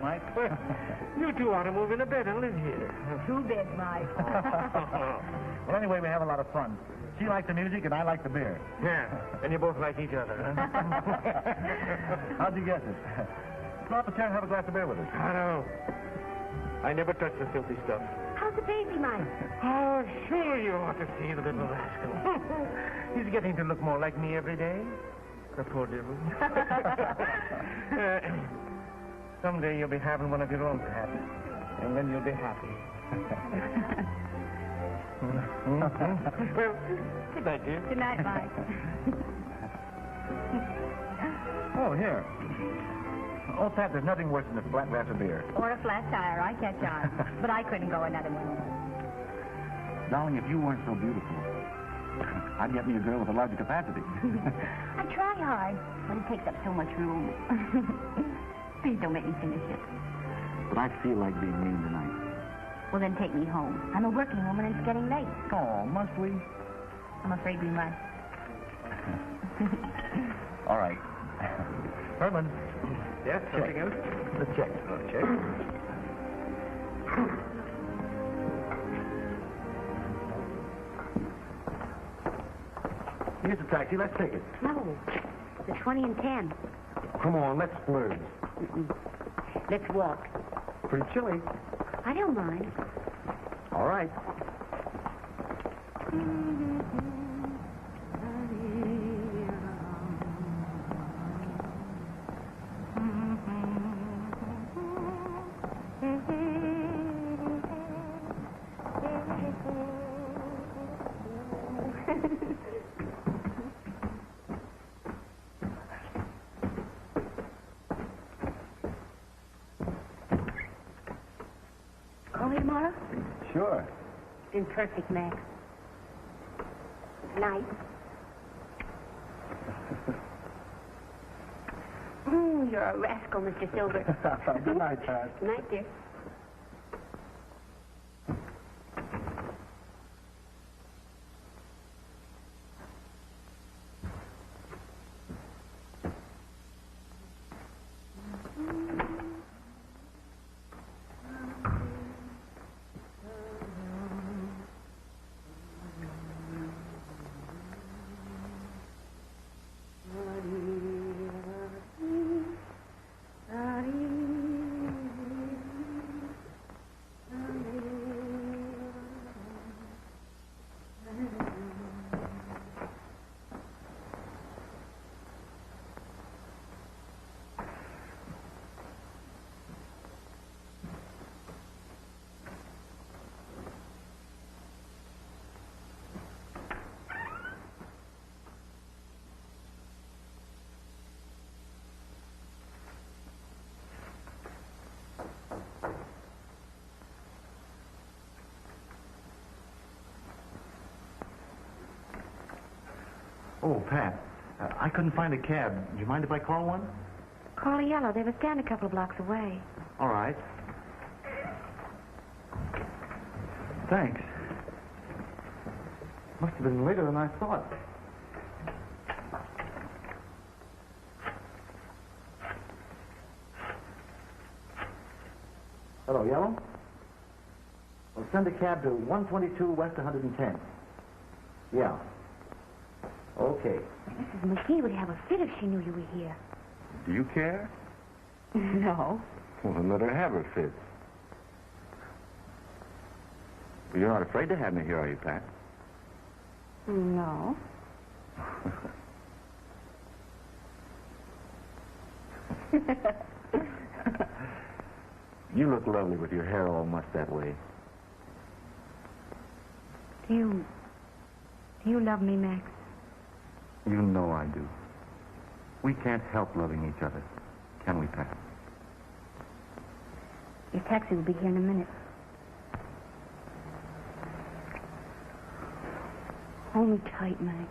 Mike. You two ought to move in a bed and live here. 2 beds, Mike. Well, anyway, we have a lot of fun. She likes the music and I like the beer. Yeah, and you both like each other, huh? How'd you guess it? Go up the chair and have a glass of beer with us. I know. I never touch the filthy stuff. How's the baby, Mike? Oh, sure you ought to see the little rascal. He's getting to look more like me every day. The poor devil. Someday you'll be having one of your own, perhaps. And then you'll be happy. Well, good night, dear. Good night, Mike. Oh, here. Oh, Pat, there's nothing worse than a flat glass of beer. Or a flat tire, I catch on. But I couldn't go another one. Darling, if you weren't so beautiful, I'd get me a girl with a larger capacity. I try hard, but it takes up so much room. Please don't make me finish it. But I feel like being mean tonight. Well, then take me home. I'm a working woman and it's getting late. Oh, must we? I'm afraid we must. All right. Herman. Yes, something else? Let's check. Check. Here's the taxi. Let's take it. No, the 20 and 10. Come on, let's splurge. Let's walk. Pretty chilly. I don't mind. All right. Call me tomorrow? Sure. Been perfect, Max. Night. You're a rascal, Mr. Silver. Good night, Pat. Good night, dear. Oh, Pat, I couldn't find a cab. Do you mind if I call one? Call a yellow. They have a stand a couple of blocks away. All right. Thanks. Must have been later than I thought. Hello, Yellow? Well, send a cab to 122 West 110. Yeah. Okay. Mrs. McGee would have a fit if she knew you were here. Do you care? No. Well, then let her have her fits. You're not afraid to have me here, are you, Pat? No. You look lovely with your hair all mussed that way. Do you love me, Max? You know I do. We can't help loving each other, can we, Pat? Your taxi will be here in a minute. Hold me tight, Max.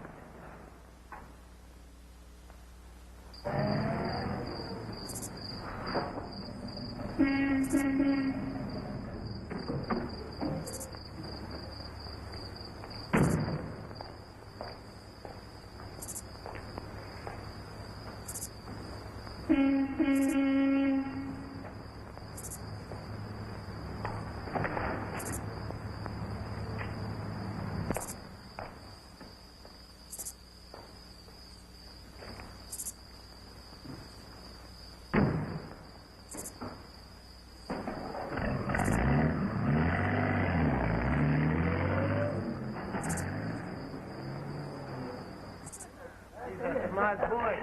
smart boy.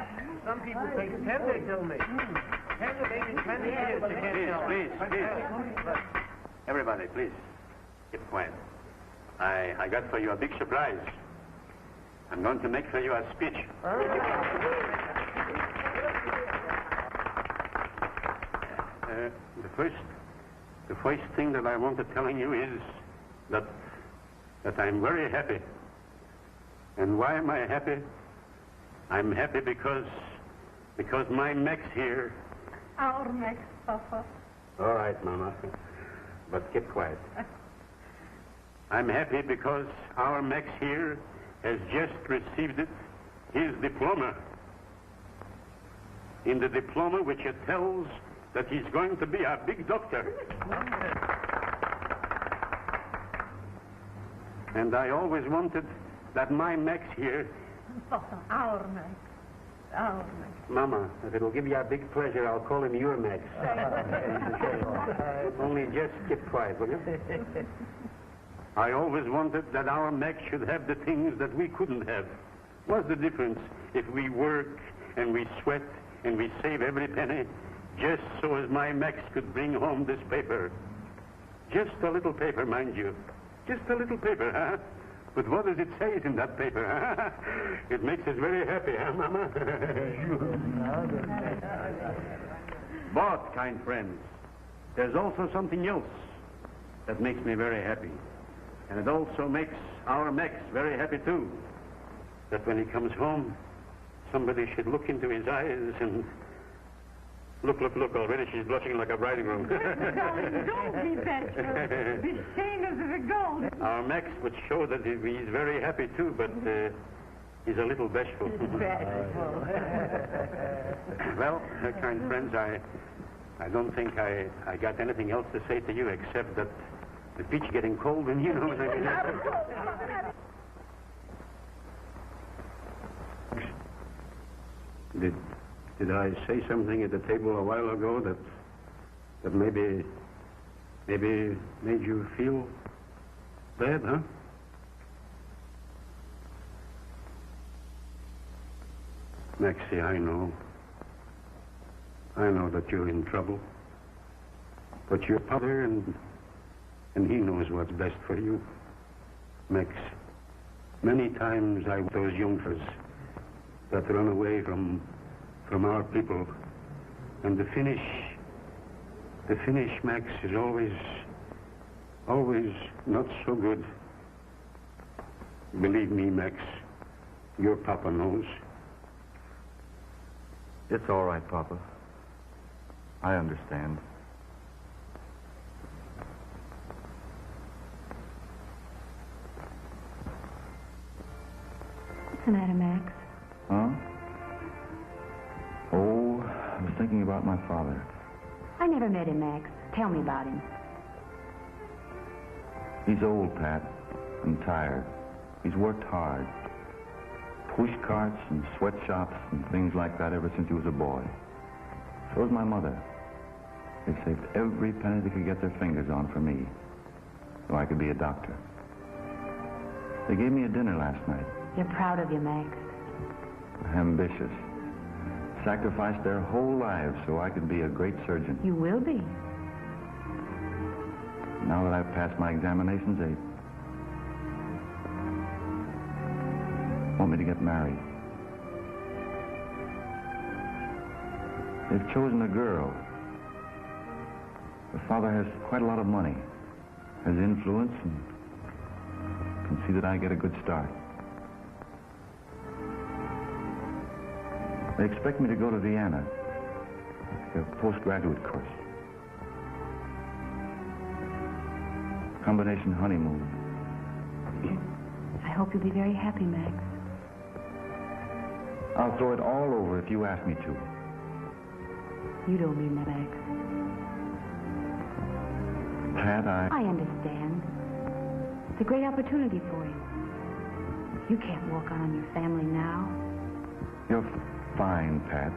Some people take 10, they tell me. 10 to maybe 20 years to get Please. Everybody, please. Keep quiet. I got for you a big surprise. I'm going to make for you a speech. The first thing that I want to tell you is that I'm very happy. And why am I happy? I'm happy because my Max here. Our Max, Papa. All right, Mama. But keep quiet. I'm happy because our Max here has just received his diploma. In the diploma which it tells that he's going to be a big doctor. And I always wanted that my Max here... Papa, our Max. Our Max. Mama, if it'll give you a big pleasure, I'll call him your Max. Only just keep quiet, will you? I always wanted that our Max should have the things that we couldn't have. What's the difference if we work and we sweat and we save every penny just so as my Max could bring home this paper? Just a little paper, mind you. Just a little paper, huh? But what does it say in that paper, huh? It makes us very happy, huh, Mama? But, kind friends, there's also something else that makes me very happy. And it also makes our Max very happy, too. That when he comes home, somebody should look into his eyes and... Look, already she's blushing like a bridegroom. Darling, don't be bashful. This chain is the gold. Our Max would show that he's very happy, too, but he's a little bashful. Bashful. Well, kind friends, I don't think I got anything else to say to you except that the peach getting cold and you know... Did I say something at the table a while ago that maybe made you feel bad, huh? Maxie, I know that you're in trouble. But your father and he knows what's best for you. Max, many times those youngsters that run away from our people, and the finish, Max, is always not so good. Believe me, Max, your papa knows. It's all right, Papa. I understand. What's the matter, Max? Huh? Oh, I was thinking about my father. I never met him, Max. Tell me about him. He's old, Pat, and tired. He's worked hard. Push carts and sweatshops and things like that ever since he was a boy. So is my mother. They saved every penny they could get their fingers on for me, so I could be a doctor. They gave me a dinner last night. They're proud of you, Max. Ambitious. Sacrificed their whole lives so I could be a great surgeon. You will be. Now that I've passed my examinations, they want me to get married. They've chosen a girl. Her father has quite a lot of money, has influence, and can see that I get a good start. They expect me to go to Vienna, take a postgraduate course. Combination honeymoon. I hope you'll be very happy, Max. I'll throw it all over if you ask me to. You don't mean that, Max. Pat, I understand. It's a great opportunity for you. You can't walk on your family now. You're fine, Pat.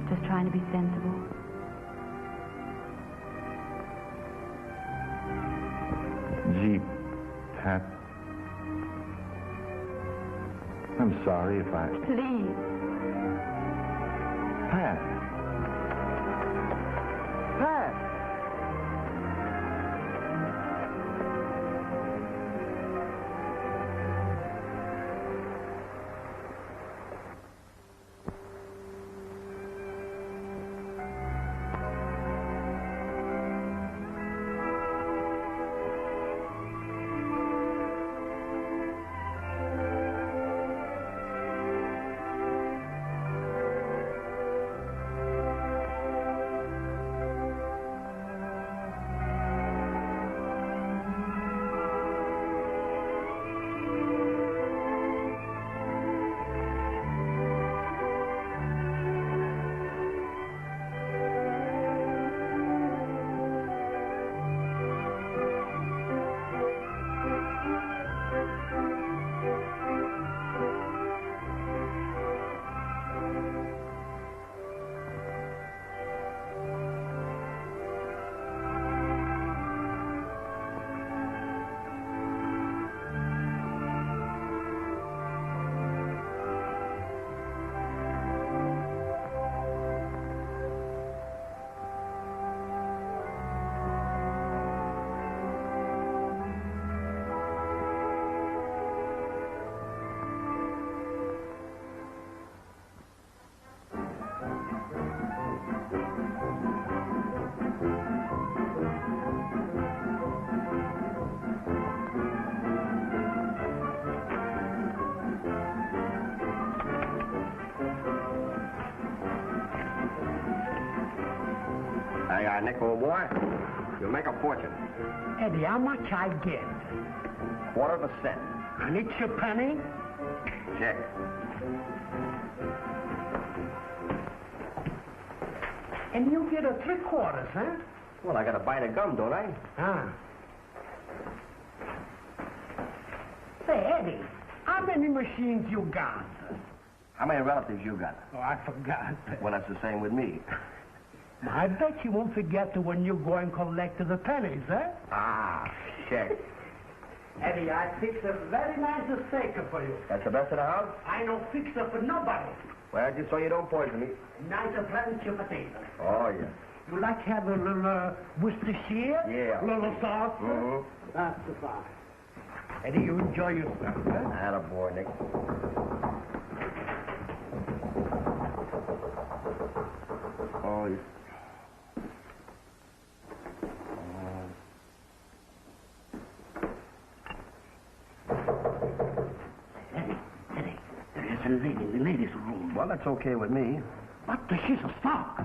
Just trying to be sensible. Gee, Pat. I'm sorry if I... Please. Pat. Pat! Nick, old boy, you'll make a fortune. Eddie, how much I get? Quarter of a cent. And it's a penny? Check. And you get a 3/4, huh? Well, I got a bite of gum, don't I? Ah. Say, Eddie, how many machines you got? How many relatives you got? Oh, I forgot. Well, that's the same with me. I bet you won't forget when you go and collect the pennies, eh? Ah, check. Eddie, I fixed a very nice steak for you. That's the best of the house? I don't fix it for nobody. Well, just so you don't poison me. Nice pleasant your potatoes. Oh, yeah. You like to have a little Worcestershire? Yeah. A little sauce? Mm-hmm. That's fine. Eddie, you enjoy yourself, huh? Attaboy, Nick. Oh, yeah. Eddie, there is a lady in the ladies' room. Well, that's okay with me. But she's stuck.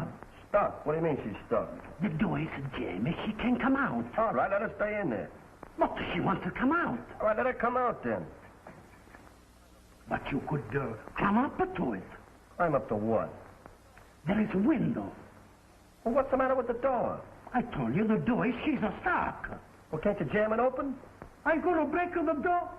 Stuck? What do you mean she's stuck? The door is jammed. She can't come out. All right, let her stay in there. But she wants to come out. All right, let her come out then. But you could climb up to it. Climb up to what? There is a window. Well, what's the matter with the door? I told you the door is she's stuck. Well, can't you jam it open? I'm going to break the door.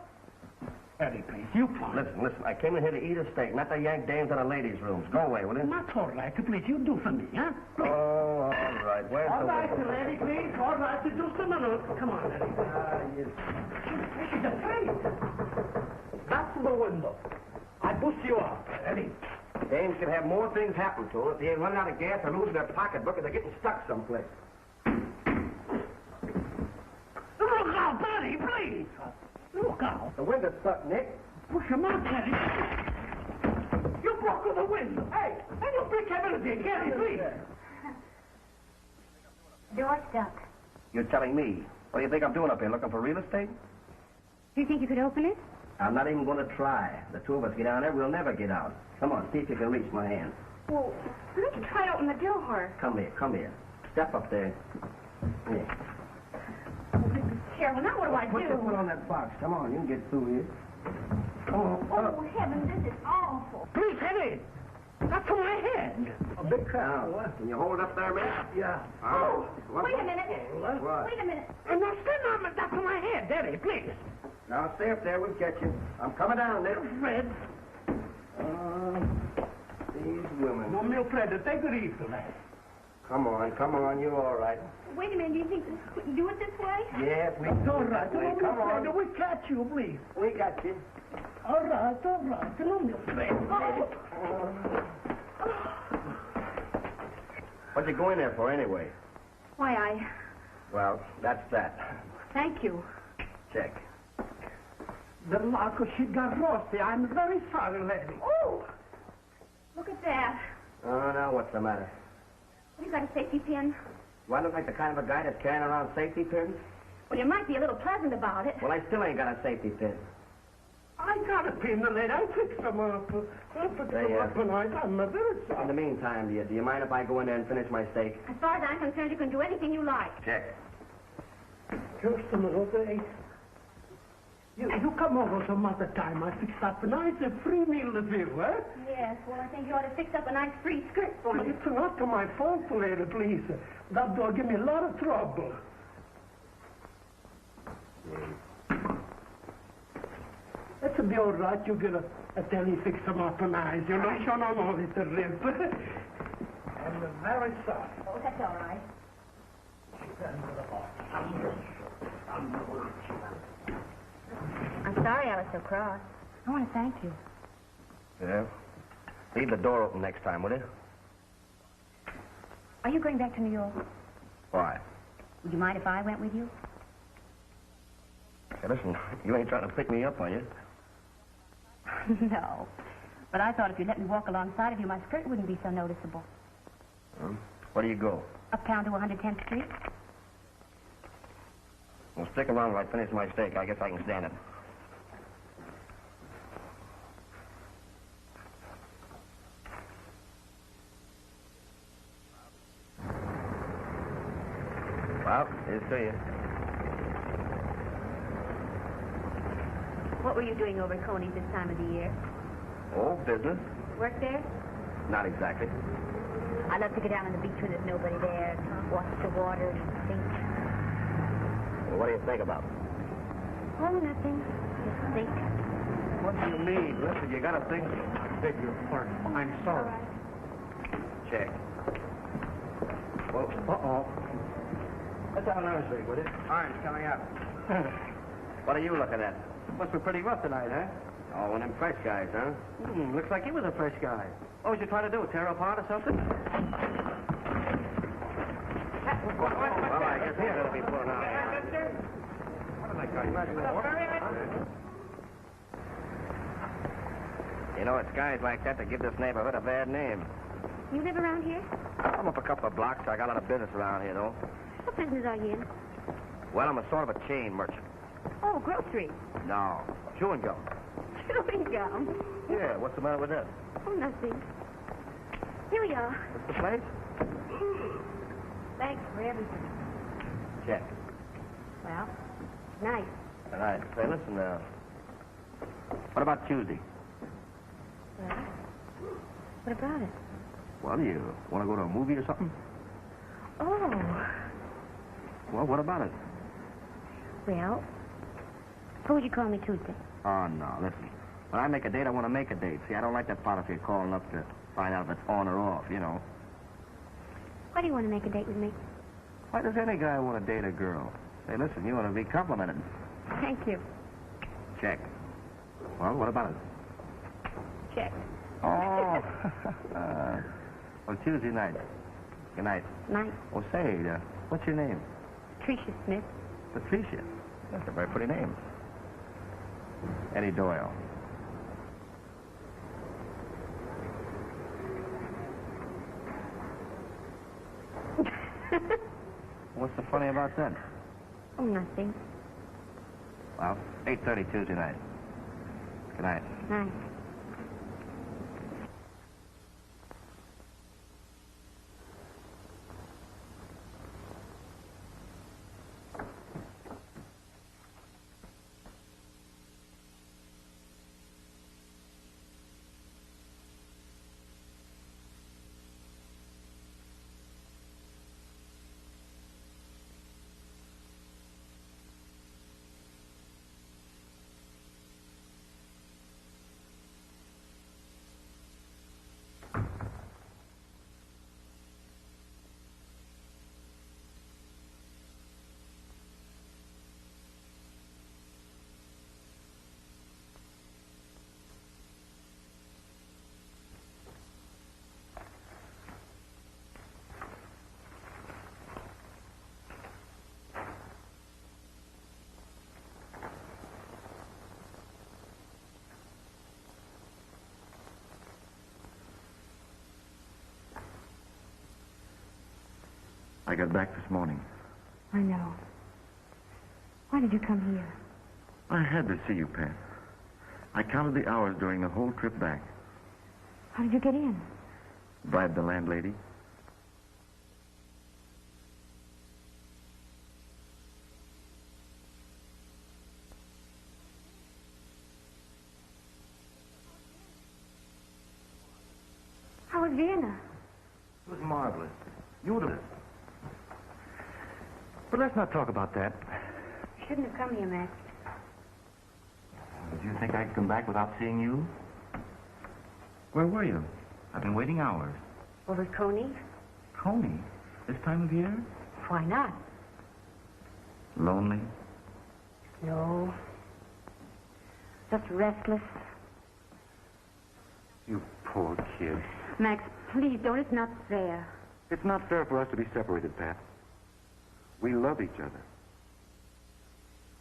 Eddie, please, you promise. Listen, I came in here to eat a steak, not to yank dames in the ladies' rooms. Go away, will you? That's all right. Please, you do for me, huh? Please. Oh, all right. Where's All the right, window? Eddie, please. All right, just a minute. Come on, Eddie. She's afraid. That's the window. I boost you up, Eddie. Dames can have more things happen to them if they ain't running out of gas or losing their pocketbook or they're getting stuck someplace. Look out, Eddie, please. Look out. The window's stuck, Nick. Push him out, Eddie. You broke the window. Hey, and you break everything. Eddie, please. Door stuck. You're telling me. What do you think I'm doing up here, looking for real estate? Do you think you could open it? I'm not even going to try. The two of us get down there, we'll never get out. Come on, see if you can reach my hand. Well, why don't you try to open the door? Come here. Step up there. Here. Here, well, now what do I Put your foot on that box. Come on, you can get through here. Come on. Oh, heaven, this is awful. Please, Eddie. That's for my head. A big crowd. Can you hold it up there, man? Yeah. Oh, Wait a minute. What? Wait a minute. And now stand on the top of my head, Eddie, please. Now, stay up there. We'll get you. I'm coming down, Nick. Fred. These women. No, meu Fred, take it easy. Come on. You're all right. Wait a minute. Do you think we can do it this way? Yes, we It's all right. Come on. We catch you, please. We got you. All right. Don't be afraid. What'd you go in there for, anyway? Why, Well, that's that. Thank you. Check. The lock, she got rusty. I'm very sorry, lady. Oh! Look at that. Oh, now what's the matter? Have you got a safety pin? Do I look like the kind of a guy that's carrying around safety pins? Well, you might be a little pleasant about it. Well, I still ain't got a safety pin. I got a pin, lady. I fixed them up. I fixed them up tonight. I'm very sorry. In the meantime, do you mind if I go in there and finish my steak? As far as I'm concerned, you can do anything you like. Check. Just a minute, eh? You come over some other time. I fixed up a nice free meal to you, eh? Yes, well, I think you ought to fix up a nice free skirt for me. It's not my fault, lady, please. That dog give me a lot of trouble. It'll be all right. You get a telly fix them up nice. You know, you don't know it's a rip. I'm very sorry. Oh, that's all right. I'm sorry I was so cross. I want to thank you. Yeah? Leave the door open next time, will you? Are you going back to New York? Why? Would you mind if I went with you? Hey, listen, you ain't trying to pick me up, are you? No. But I thought if you let me walk alongside of you, my skirt wouldn't be so noticeable. Where do you go? Uptown to 110th Street? Well, stick around while I finish my steak. I guess I can stand it. Well, here's to you. What were you doing over at Coney's this time of the year? Oh, business? Work there? Not exactly. I love to go down on the beach when there's nobody there, watch the water and think. Well, what do you think about it? Oh, nothing. Just think. What do you mean? Listen, you gotta think. I beg your pardon. I'm sorry. Check. Well, uh-oh. Let's have another drink, will you? Orange coming up. What are you looking at? Must be pretty rough tonight, huh? Oh, one of them fresh guys, huh? Looks like he was a fresh guy. What was you trying to do, tear apart or something? Well, I guess he's gonna be pulling out. What did I call you? You know, it's guys like that that give this neighborhood a bad name. You live around here? I'm up a couple of blocks. I got a lot of business around here, though. What business are you in? Well, I'm a sort of a chain merchant. Oh, grocery. No, chewing gum. Chewing gum. Yeah, what's the matter with that? Oh, nothing. Here we are. What's the place? Thanks for everything. Check. Well, nice. All right. Say, listen, what about Tuesday? Well, what about it? Well, do you want to go to a movie or something? Oh, Well, what about it? well, suppose you call me Tuesday. Oh, no, listen. When I make a date, I want to make a date. See, I don't like that policy of calling up to find out if it's on or off, you know. Why do you want to make a date with me? Why does any guy want to date a girl? Say, listen, you want to be complimented. Thank you. Check. Well, what about it? Check. Oh. Well, Tuesday night. Good night. Night. Oh, say, what's your name? Tricia Smith. Patricia. That's a very pretty name. Eddie Doyle. What's so funny about that? Oh, nothing. Well, 8:30 Tuesday night. Good night. Night. I got back this morning. I know. Why did you come here? I had to see you, Pat. I counted the hours during the whole trip back. How did you get in? Bribed the landlady. How was Vienna? It was marvelous. Beautiful. But let's not talk about that. You shouldn't have come here, Max. Did you think I could come back without seeing you? Where were you? I've been waiting hours. Over at Coney? Coney? This time of year? Why not? Lonely? No. Just restless. You poor kid. Max, please don't. It's not fair. It's not fair for us to be separated, Pat. We love each other.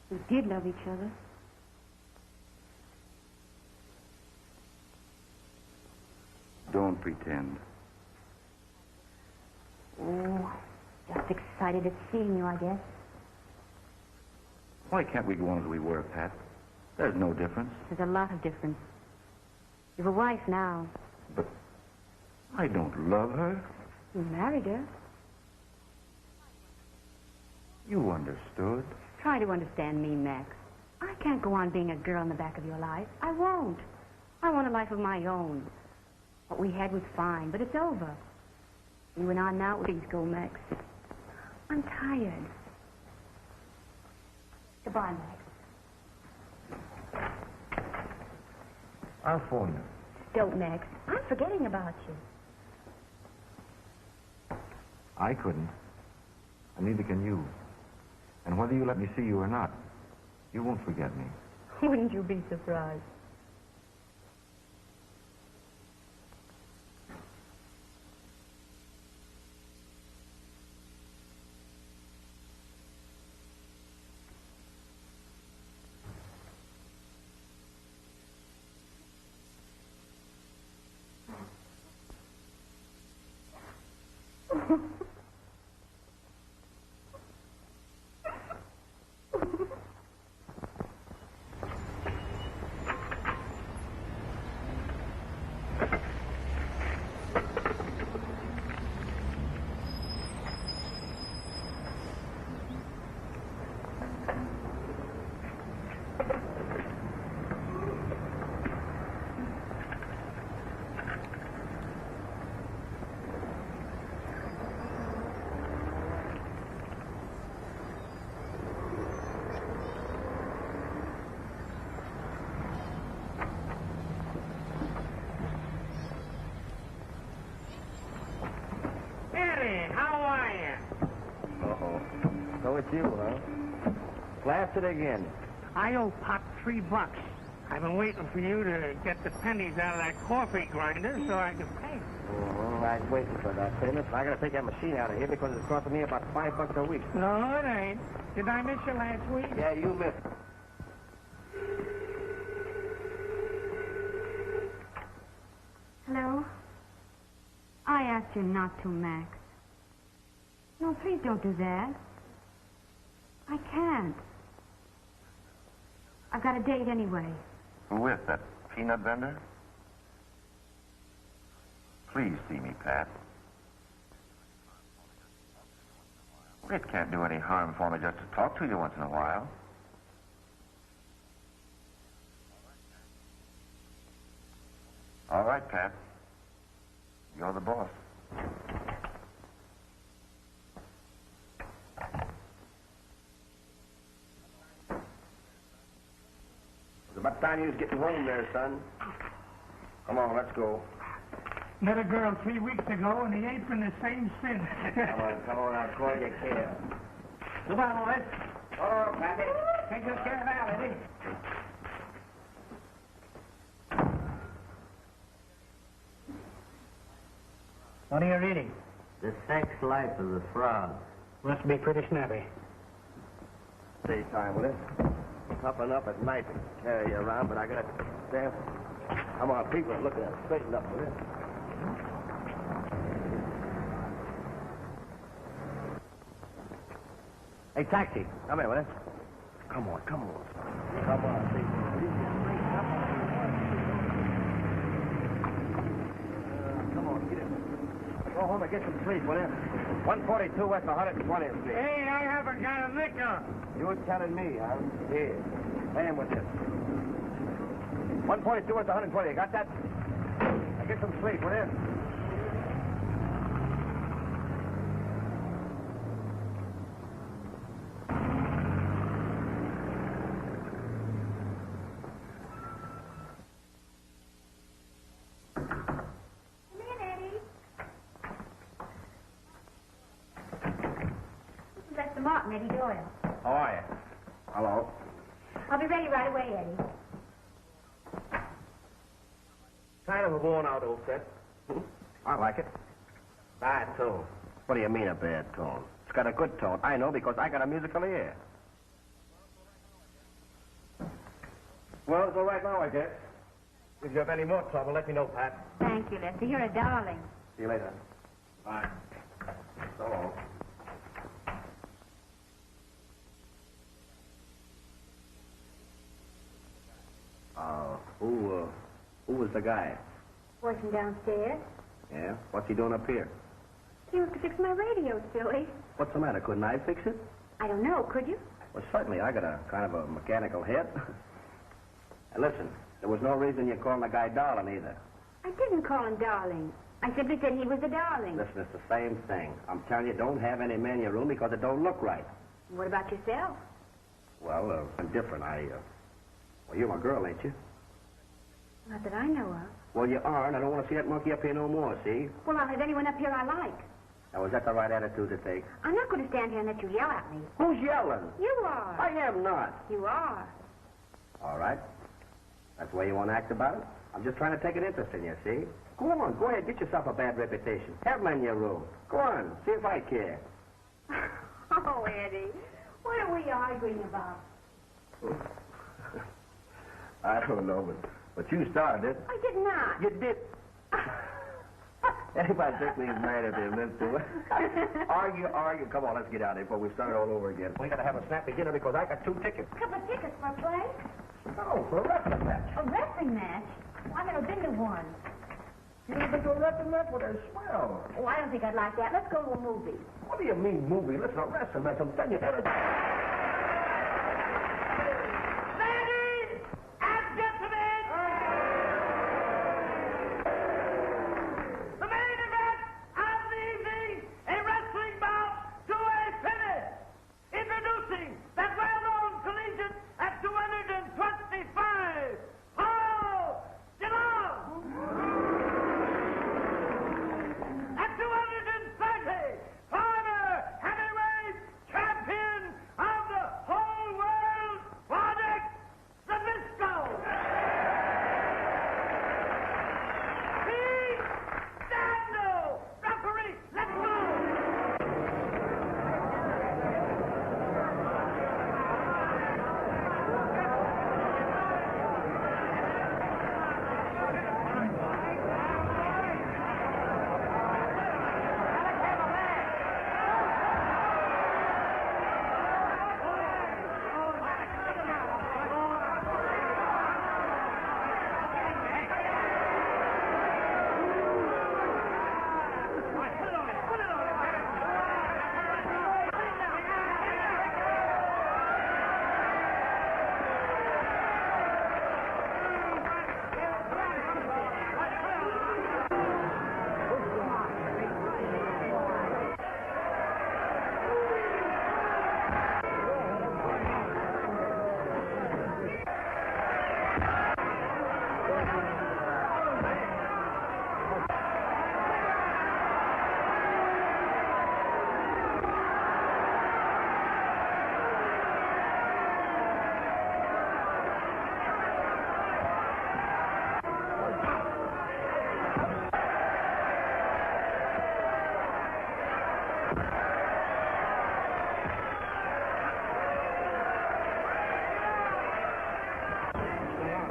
We did love each other. Don't pretend. Oh, just excited at seeing you, I guess. Why can't we go on as we were, Pat? There's no difference. There's a lot of difference. You've a wife now. But I don't love her. You married her. You understood. Try to understand me, Max. I can't go on being a girl in the back of your life. I won't. I want a life of my own. What we had was fine, but it's over. You and I now, please go, Max. I'm tired. Goodbye, Max. I'll phone you. Don't, Max. I'm forgetting about you. I couldn't. And neither can you. And whether you let me see you or not, you won't forget me. Wouldn't you be surprised? It's you, huh? Blast it again. I owe Pop $3. I've been waiting for you to get the pennies out of that coffee grinder so I can pay. Oh, I was waiting for that payment. I got to take that machine out of here because it's costing me about $5 a week. No, it ain't. Did I miss you last week? Yeah, you missed. Hello? I asked you not to, Max. No, please don't do that. I can't. I've got a date anyway. Who with? That peanut vendor? Please see me, Pat. It can't do any harm for me just to talk to you once in a while. All right, Pat. You're the boss. It's about time you was getting home there, son. Come on, let's go. Met a girl 3 weeks ago, and he ain't been the same since. Come on, I'll call you care. Goodbye, boys. Oh, Pappy. Take good care of that, Eddie. What are you reading? The Sex Life of the Frog. Must be pretty snappy. Daytime, will it? Toughen up at night to carry you around, but I got to stand. Come on, people are looking at it. Straighten up, will it? Hey, taxi. Come here, will you? Come on, come on. Come on, please. Come on, get in. Go home and get some sleep, will you? 142 West 120th Street. Hey, I haven't got a nickel. You're telling me, huh? Here. Pay him with this. 142 West 120. You got that? Now get some sleep, will you? Martin, Eddie Doyle. How are you? Hello. I'll be ready right away, Eddie. Kind of a worn-out old set. I like it. Bad tone. What do you mean a bad tone? It's got a good tone. I know because I got a musical ear. Well, it's all right now, I guess. If you have any more trouble, let me know, Pat. Thank you, Lester. You're a darling. See you later. Bye. So long. Who was the guy? Working downstairs. Yeah? What's he doing up here? He was to fix my radio, silly. What's the matter? Couldn't I fix it? I don't know. Could you? Well, certainly. I got a kind of a mechanical head. And listen, there was no reason you called the guy darling either. I didn't call him darling. I simply said he was a darling. Listen, it's the same thing. I'm telling you, don't have any men in your room because it don't look right. What about yourself? Well, I'm different. Well, you're my girl, ain't you? Not that I know of. Well, you are, and I don't want to see that monkey up here no more, see? Well, I'll have anyone up here I like. Now, is that the right attitude to take? I'm not going to stand here and let you yell at me. Who's yelling? You are. I am not. You are. All right. That's the way you want to act about it? I'm just trying to take an interest in you, see? Go on, go ahead, get yourself a bad reputation. Have men in your room. Go on, see if I care. Oh, Eddie, what are we arguing about? I don't know, but you started it. I did not. You did. Anybody think me's mad at him, let's do it. Argue. Come on, let's get out of here before we start all over again. We got to have a snappy dinner because I got 2 tickets. A couple of tickets for a play? No, for a wrestling match. A wrestling match? Well, I've never been to one. You never been to a wrestling match? Well, they're swell. Oh, I don't think I'd like that. Let's go to a movie. What do you mean, movie? Listen, a wrestling match. I'm telling you. Ladies and gentlemen, the main event of the evening, a wrestling bout to a finish. Introducing that well-known collegiate at 225, Paul DeLong. At 230, former heavyweight champion of the whole world, Project Zabisco. Pete Dando, referee, let's go.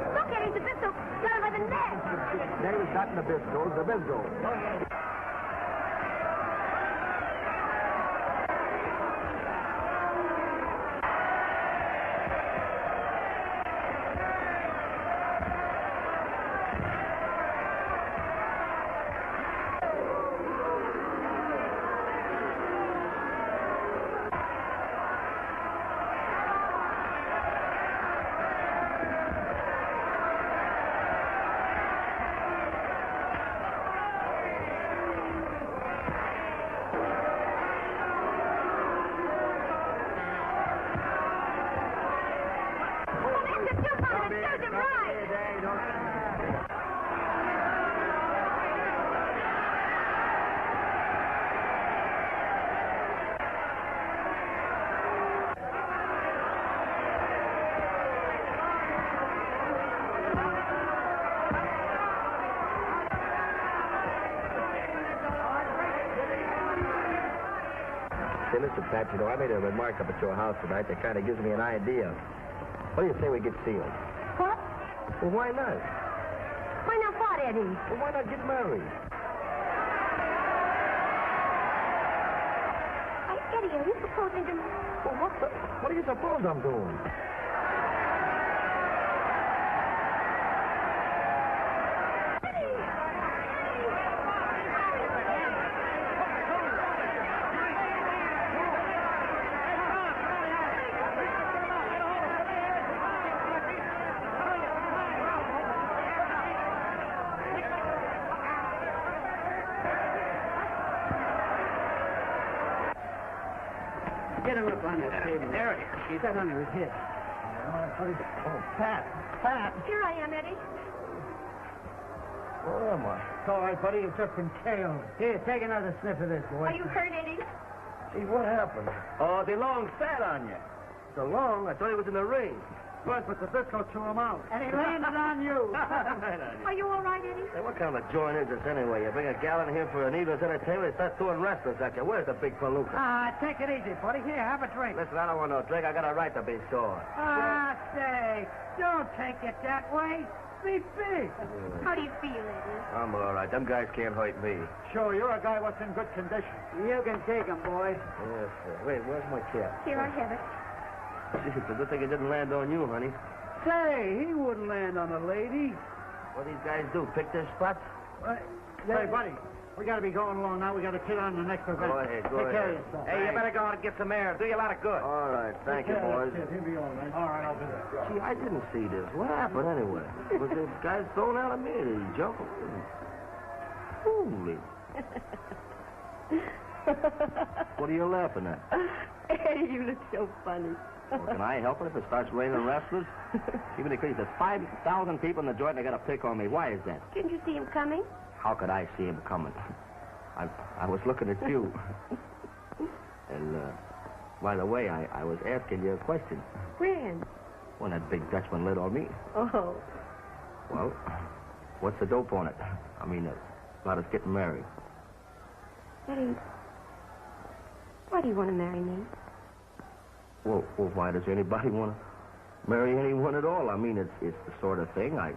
Look, Eddie, the pistol got by the neck. Name's not Nabisco, Zabisco. Mr. Pat, you know, I made a remark up at your house tonight that kind of gives me an idea. What do you say we get sealed? What? Well, why not? Why not what, Eddie? Well, why not get married? Eddie, are you proposing to... Well, what do you suppose I'm doing? Get him up on that table. There he is. He's that under his head. Oh, Pat. Pat. Here I am, Eddie. Where am I? It's all right, buddy. You took some kale. Here, take another sniff of this, boy. Are you hurt, Eddie? Gee, what happened? Oh, DeLong sat on you. DeLong? I thought he was in the ring. Good, but the Bisco threw him out. And he landed on you. Are you all right, Eddie? Hey, what kind of a joint is this anyway? You bring a gal in here for an evening's entertainment, they start throwing wrestlers at you. Where's the big palooka? Take it easy, buddy. Here, have a drink. Listen, I don't want no drink. I got a right to be sore. Say, don't take it that way. Be big. How do you feel, Eddie? I'm all right. Them guys can't hurt me. Sure, you're a guy what's in good condition. You can take him, boy. Yes, sir. Wait, where's my cap? Here, I have it. Gee, it's a good thing it didn't land on you, honey. Say, he wouldn't land on a lady. What do these guys do, pick their spots? Hey, buddy, we got to be going along now. We got to get on the next event. Go ahead, go Take care ahead. of yourself. Hey, you better go out and get some air. Do you a lot of good. All right, thank you, boys. He'll be all right. All right, I'll do that. Gee, I didn't see this. What happened anyway? Was the guys thrown out of me? Did he jump? Holy. What are you laughing at? Eddie, you look so funny. Well, can I help it if it starts raining wrestlers? Even if there's 5,000 people in the joint and they got to pick on me. Why is that? Didn't you see him coming? How could I see him coming? I was looking at you. And, by the way, I was asking you a question. When? When that big Dutchman lit on me. Oh. Well, what's the dope on it? I mean, about us getting married. Eddie, why do you want to marry me? Well, why does anybody want to marry anyone at all? I mean, it's the sort of thing. I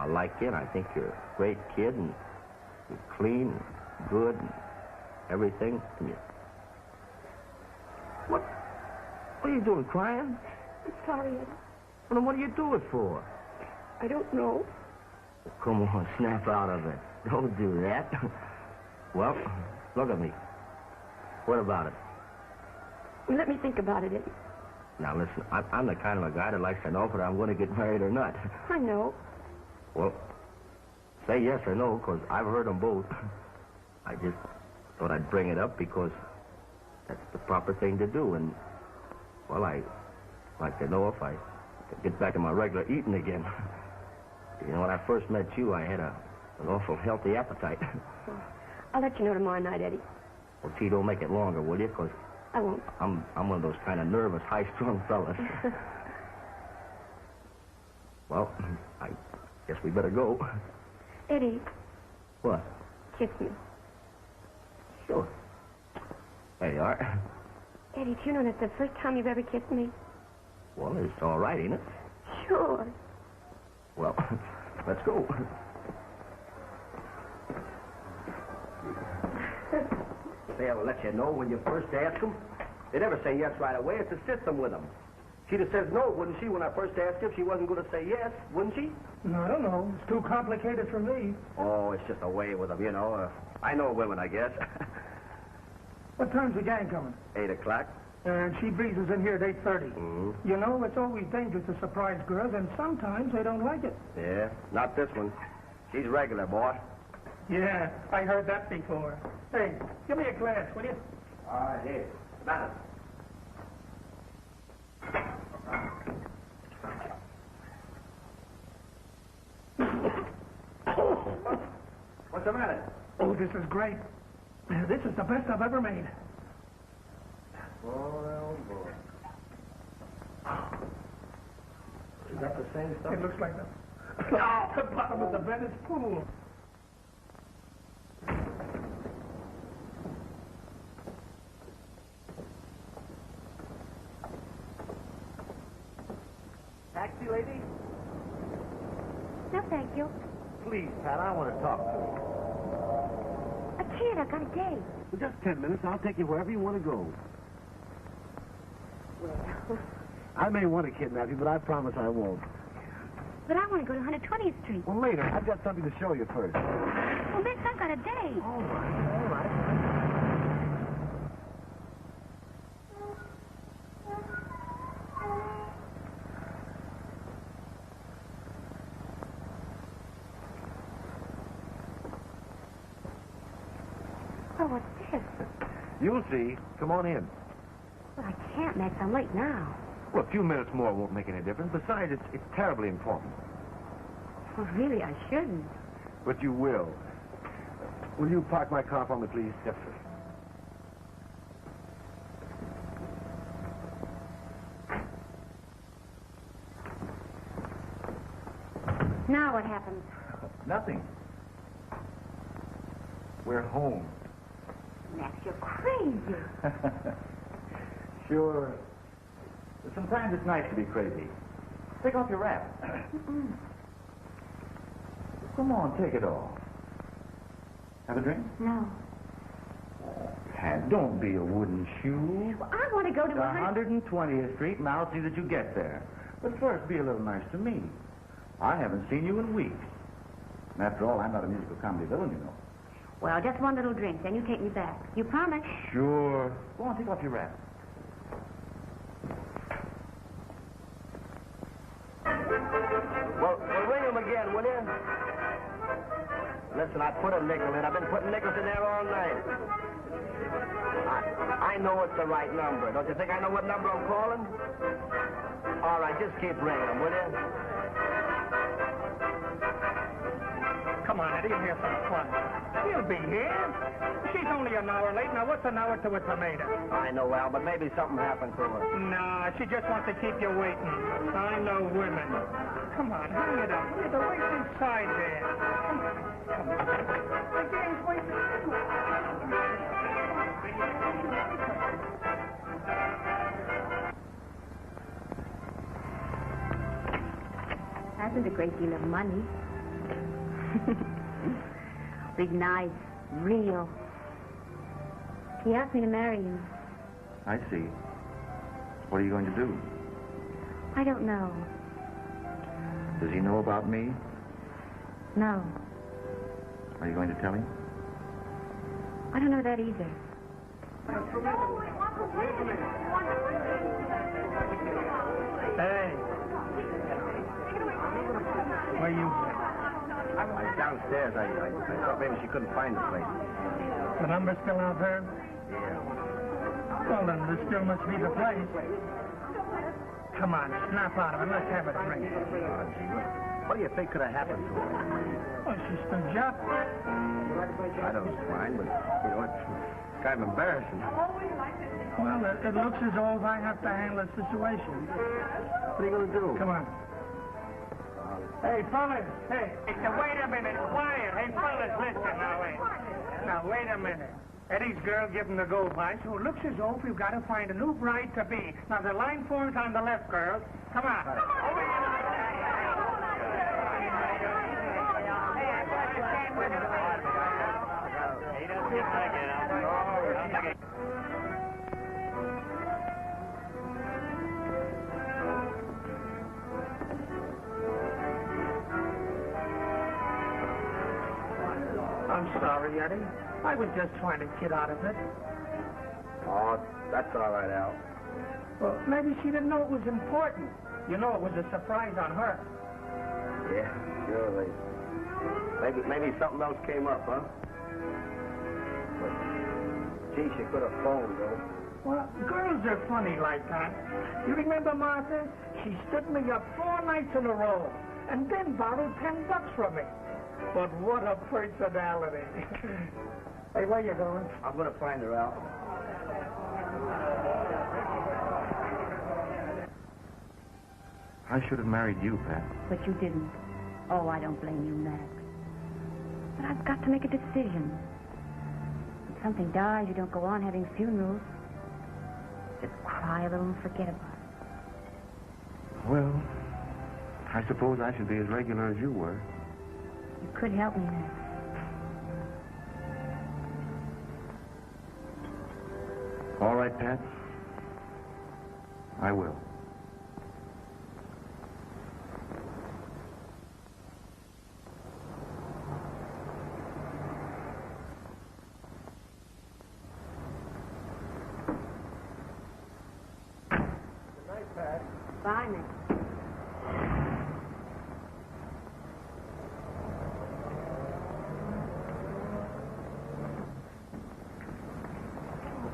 like you, and I think you're a great kid, and you're clean, and good, and everything. And you... What are you doing, crying? I'm sorry, Eddie. Well, then what do you do it for? I don't know. Come on, snap out of it. Don't do that. Well, look at me. What about it? Let me think about it, Eddie. Now, listen, I'm the kind of a guy that likes to know whether I'm going to get married or not. I know. Well, say yes or no, because I've heard them both. I just thought I'd bring it up because that's the proper thing to do. And, well, I'd like to know if I could get back to my regular eating again. You know, when I first met you, I had an awful healthy appetite. I'll let you know tomorrow night, Eddie. Well, gee, don't make it longer, will you? Because I won't. I'm one of those kind of nervous, high-strung fellas. Well, I guess we better go. Eddie. What? Kiss me. Sure. There you are. Eddie, do you know that's the first time you've ever kissed me? Well, it's all right, ain't it? Sure. Well, let's go. They'll let you know when you first ask them. They never say yes right away. It's a system with them. She'd have said no, wouldn't she, when I first asked her if she wasn't going to say yes, wouldn't she? No, I don't know. It's too complicated for me. Oh, it's just a way with them, you know. I know women, I guess. What time's the gang coming? 8 o'clock. And she breezes in here at 8:30. Mm-hmm. You know, it's always dangerous to surprise girls, and sometimes they don't like it. Yeah, not this one. She's regular, boy. Yeah, I heard that before. Hey, give me a glass, will you? All right, here. Got it. What's the matter? Oh, this is great. This is the best I've ever made. Oh, boy. Is that the same stuff? It looks like the bottom of the Venice pool. No, thank you. Please, Pat, I want to talk to you. A kid, I got a date. For just 10 minutes, I'll take you wherever you want to go. Well, I may want to kidnap you, but I promise I won't. but I want to go to 120th Street. Well, later. I've got something to show you first. Well, Max, I've got a date. All right. Oh, what's this? You'll see. Come on in. Well, I can't, Max. I'm late now. Well, a few minutes more won't make any difference. Besides, it's terribly important. Well, really, I shouldn't. But you will. Will you park my car for me, please? Yes, sir. Now what happens? Nothing. We're home. Max, you're crazy. Sure. But sometimes it's nice to be crazy. Take off your wrap. Come on, take it off. Have a drink? No. Pat, don't be a wooden shoe. Well, I want to go to 120th Street, and I'll see that you get there. But first, be a little nice to me. I haven't seen you in weeks. And after all, I'm not a musical comedy villain, you know. Well, just one little drink, then you take me back. You promise? Sure. Go on, take off your wrap. Well, ring him again, will you? Listen, I put a nickel in. I've been putting nickels in there all night. I know it's the right number. Don't you think I know what number I'm calling? All right, just keep ringing them, will you? Come on, Eddie, here's some fun. He'll be here. She's only an hour late. Now, what's an hour to a tomato? I know, Al, but maybe something happened to her. Nah, she just wants to keep you waiting. I know women. Come on, hang it up. The way's inside there. Come on. The game's waiting. Hasn't a great deal of money. Big, nice, real. He asked me to marry him. I see. What are you going to do? I don't know. Does he know about me? No. Are you going to tell him? I don't know that either. Hey. Where you been? I was downstairs. I thought maybe she couldn't find the place. The number's still out there? Yeah. Well, then this still must be the place. Come on, snap out of it. Let's have a drink. What do you think could have happened to her? Oh, she stood up. I don't mind, but, you know, it's kind of embarrassing. Well, it looks as though I have to handle the situation. What are you going to do? Come on. Hey, fellas. Hey, wait a minute. Quiet. Hey, fellas, listen. Now, wait a minute. Eddie's girl give him the go-by, so it looks as though we've got to find a new bride-to-be. Now, the line forms on the left, girls. Come on. I'm sorry, Eddie. I was just trying to get out of it. Oh, that's all right, Al. Well, maybe she didn't know it was important. You know, it was a surprise on her. Yeah, surely. Maybe something else came up, huh? But, gee, she could have phoned, though. Well, girls are funny like that. You remember, Martha? She stood me up 4 nights in a row and then borrowed $10 from me. But what a personality. Hey, where you going? I'm going to find her, Al. I should have married you, Pat. But you didn't. Oh, I don't blame you, Max. But I've got to make a decision. When something dies, you don't go on having funerals. Just cry a little and forget about it. Well, I suppose I should be as regular as you were. You could help me, Max. All right, Pat. I will. Bye, Max.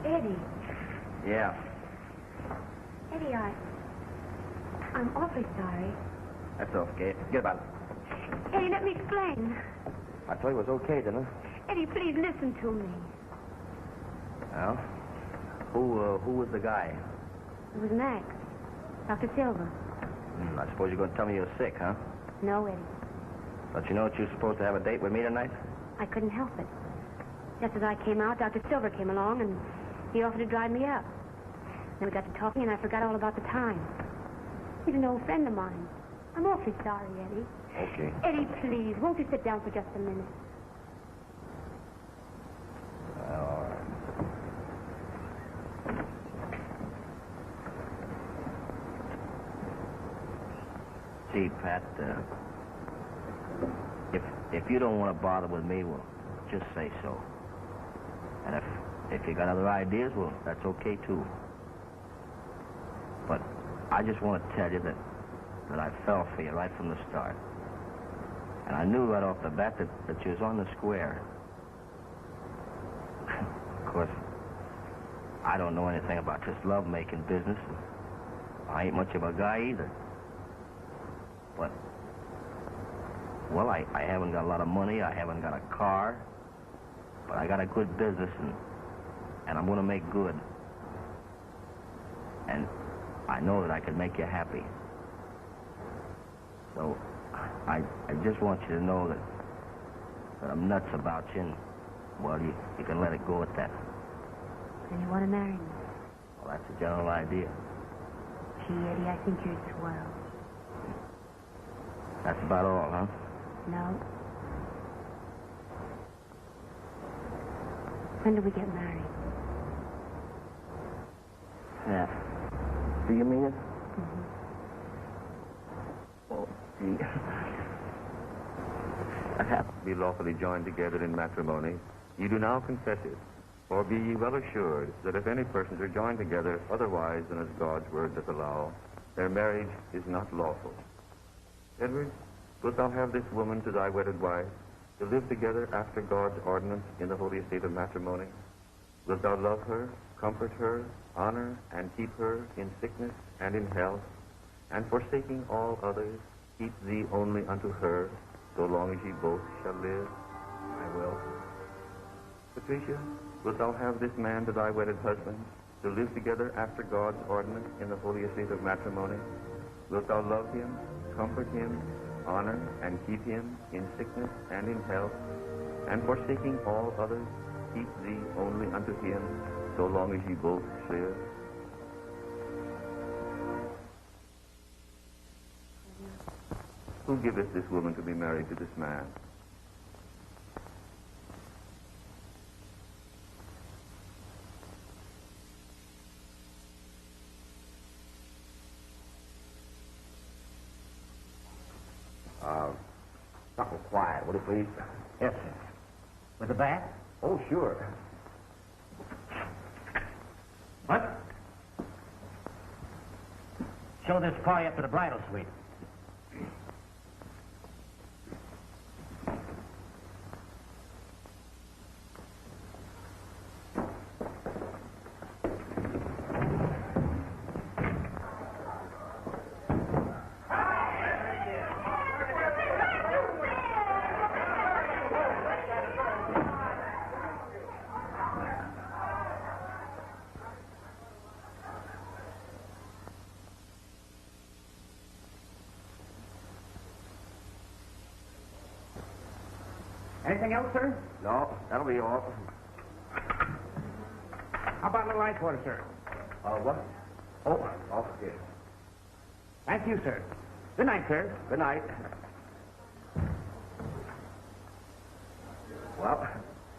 Eddie. Yeah. Eddie, I'm awfully sorry. That's okay. Get about it. Eddie, let me explain. I told you it was okay, didn't I? Eddie, please listen to me. Well, who was the guy? It was Max. Dr. Silver. I suppose you're going to tell me you're sick, huh? No, Eddie. Don't you know that you're supposed to have a date with me tonight? I couldn't help it. Just as I came out, Dr. Silver came along, and he offered to drive me up. Then we got to talking, and I forgot all about the time. He's an old friend of mine. I'm awfully sorry, Eddie. Okay. Eddie, please, won't you sit down for just a minute? Well, all right. See, Pat, if you don't want to bother with me, well, just say so. And if you got other ideas, well, that's okay, too. But I just want to tell you that I fell for you right from the start. And I knew right off the bat that you was on the square. Of course, I don't know anything about this love-making business. I ain't much of a guy either. But, well, I haven't got a lot of money. I haven't got a car. But I got a good business, and I'm going to make good. And I know that I can make you happy. So, I just want you to know that I'm nuts about you, and, well, you can let it go at that. And you want to marry me? Well, that's the general idea. Gee, Eddie, I think you're swell. That's about all, huh? No. When do we get married? Yeah. Do you mean it? Mm-hmm. Oh, gee. I have to be lawfully joined together in matrimony. You do now confess it. For be ye well assured that if any persons are joined together otherwise than as God's word doth allow, their marriage is not lawful. Edward, wilt thou have this woman to thy wedded wife, to live together after God's ordinance in the holy estate of matrimony? Wilt thou love her, comfort her, honor, and keep her in sickness and in health, and forsaking all others, keep thee only unto her, so long as ye both shall live? I will. Patricia, wilt thou have this man to thy wedded husband, to live together after God's ordinance in the holy estate of matrimony? Wilt thou love him, comfort him, honor, and keep him in sickness and in health, and forsaking all others, keep thee only unto him, so long as ye both live? Who giveth this woman to be married to this man? Something quiet, would it please? Yes, sir. With a bat? Oh, sure. What? Show this party up to the bridal suite. Anything else, sir? No, that'll be all. How about a little ice water, sir? What? Oh, yes. Thank you, sir. Good night, sir. Good night. Well,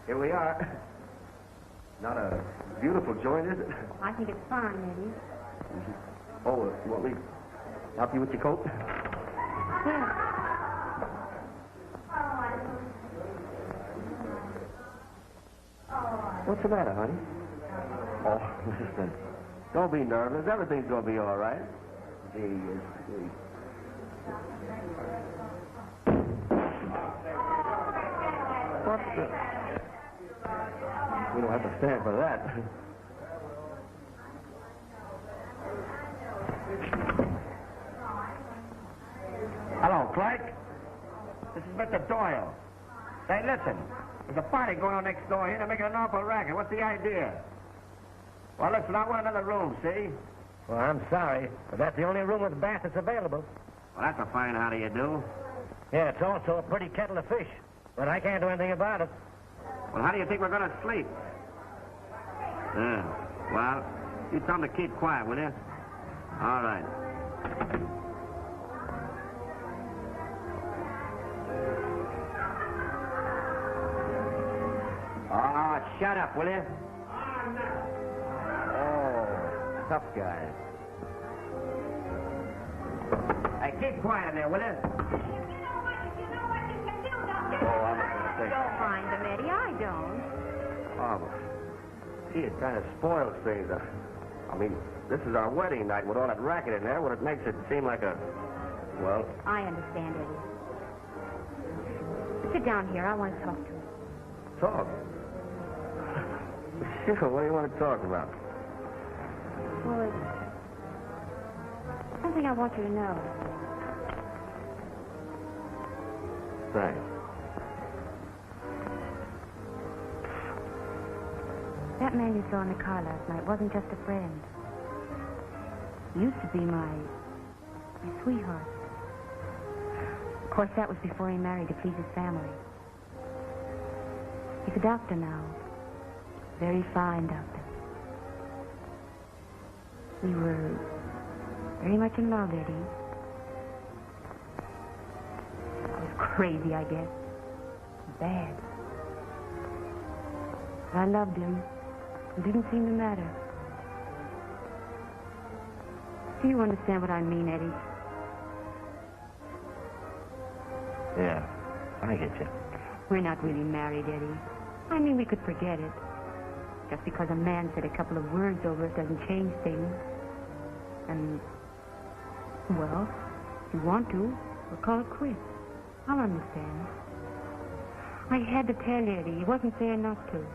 here we are. Not a beautiful joint, is it? I think it's fine, Eddie. Oh, you want me to help you with your coat? Yeah. What's the matter, honey? Oh, listen. Don't be nervous. Everything's going to be all right. Gee. What the... We don't have to stand for that. Hello, Clark. This is Mr. Doyle. Say, listen. There's a party going on next door here. They're making an awful racket. What's the idea? Well, listen, I want another room, see? Well, I'm sorry, but that's the only room with a bath that's available. Well, that's a fine how do you do. Yeah, it's also a pretty kettle of fish, but I can't do anything about it. Well, how do you think we're going to sleep? Well, you tell them to keep quiet, will you? All right. Oh, shut up, will you? Oh, tough guy. Hey, keep quiet in there, will you? Oh, I'm not going to say. Don't mind them, Eddie. I don't. Oh, but gee, it kind of spoils things. I mean, this is our wedding night with all that racket in there, when it makes it seem like a... Well... I understand, Eddie. Sit down here. I want to talk to you. Talk? Sure, what do you want to talk about? Well, it's something I want you to know. Thanks. That man you saw in the car last night wasn't just a friend. He used to be my sweetheart. Of course, that was before he married to please his family. He's a doctor now. Very fine doctor. We were very much in love, Eddie. I was crazy, I guess. Bad. But I loved him. It didn't seem to matter. Do you understand what I mean, Eddie? Yeah, I get you. We're not really married, Eddie. I mean, we could forget it. Just because a man said a couple of words over it doesn't change things. And, well, if you want to, we'll call it quits. I'll understand. I had to tell Eddie. He wasn't fair not to.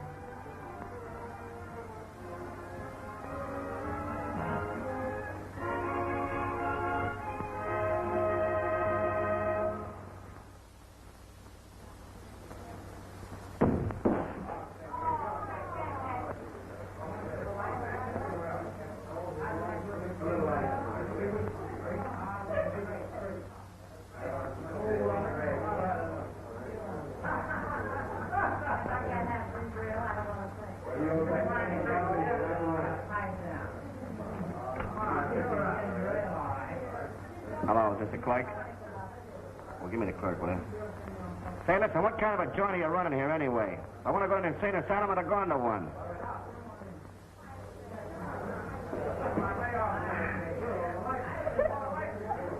Hello, is this the clerk? Well, give me the clerk, will you? Say, listen, what kind of a joint are you running here anyway? I want to go to an insane asylum, I'd have gone to one.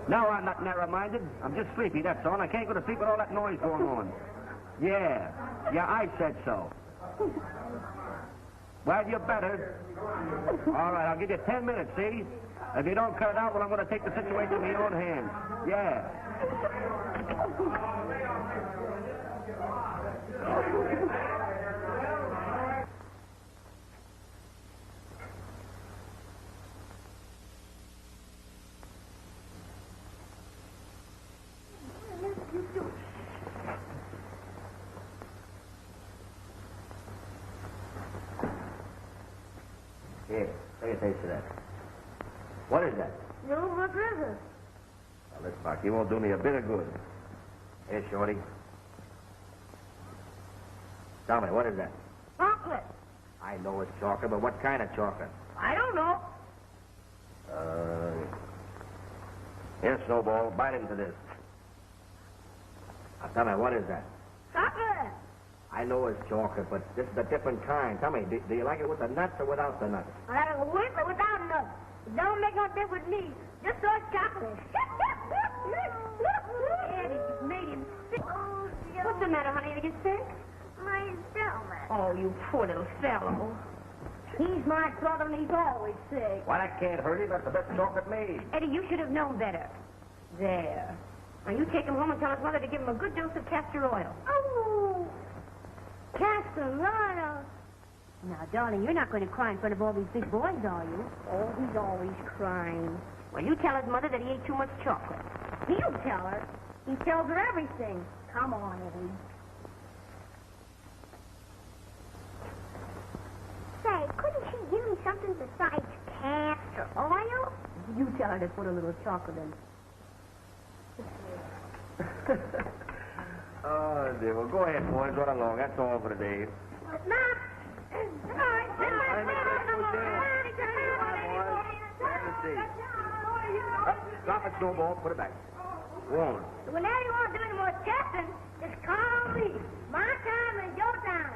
No, I'm not narrow-minded. I'm just sleepy, that's all. And I can't go to sleep with all that noise going on. Yeah, I said so. Well, you better. All right, I'll give you 10 minutes, see? If you don't cut it out, well, I'm going to take the situation in my own hands. Yeah. Here, take a taste of that. What is that? No, what is it? Now, listen, Mark, you won't do me a bit of good. Here, Shorty. Tell me, what is that? Chocolate. I know it's chocolate, but what kind of chocolate? I don't know. Here, Snowball, bite into this. Now, tell me, what is that? Chocolate. I know it's chocolate, but this is a different kind. Tell me, do you like it with the nuts or without the nuts? I have a whip or without nuts. It don't make no difference with me. Just so it's chocolate. Eddie, you made him sick. What's the matter, honey? Are you sick? My stomach. Oh, you poor little fellow. He's my brother and he's always sick. Why, that can't hurt him. That's the best chocolate made. Eddie, you should have known better. There. Now, you take him home and tell his mother to give him a good dose of castor oil. Oh, castor oil. Now, darling, you're not going to cry in front of all these big boys, are you? Oh, he's always crying. Well, you tell his mother that he ate too much chocolate. He'll tell her. He tells her everything. Come on, Eddie. Say, couldn't she give me something besides castor oil? You tell her to put a little chocolate in. Oh, dear. Well, go ahead, boys. Run along. That's all for today. But not. All right. Drop it, Snowball. Put it back. Go on. Whenever you want to do any more testing, just call me. My time is your time.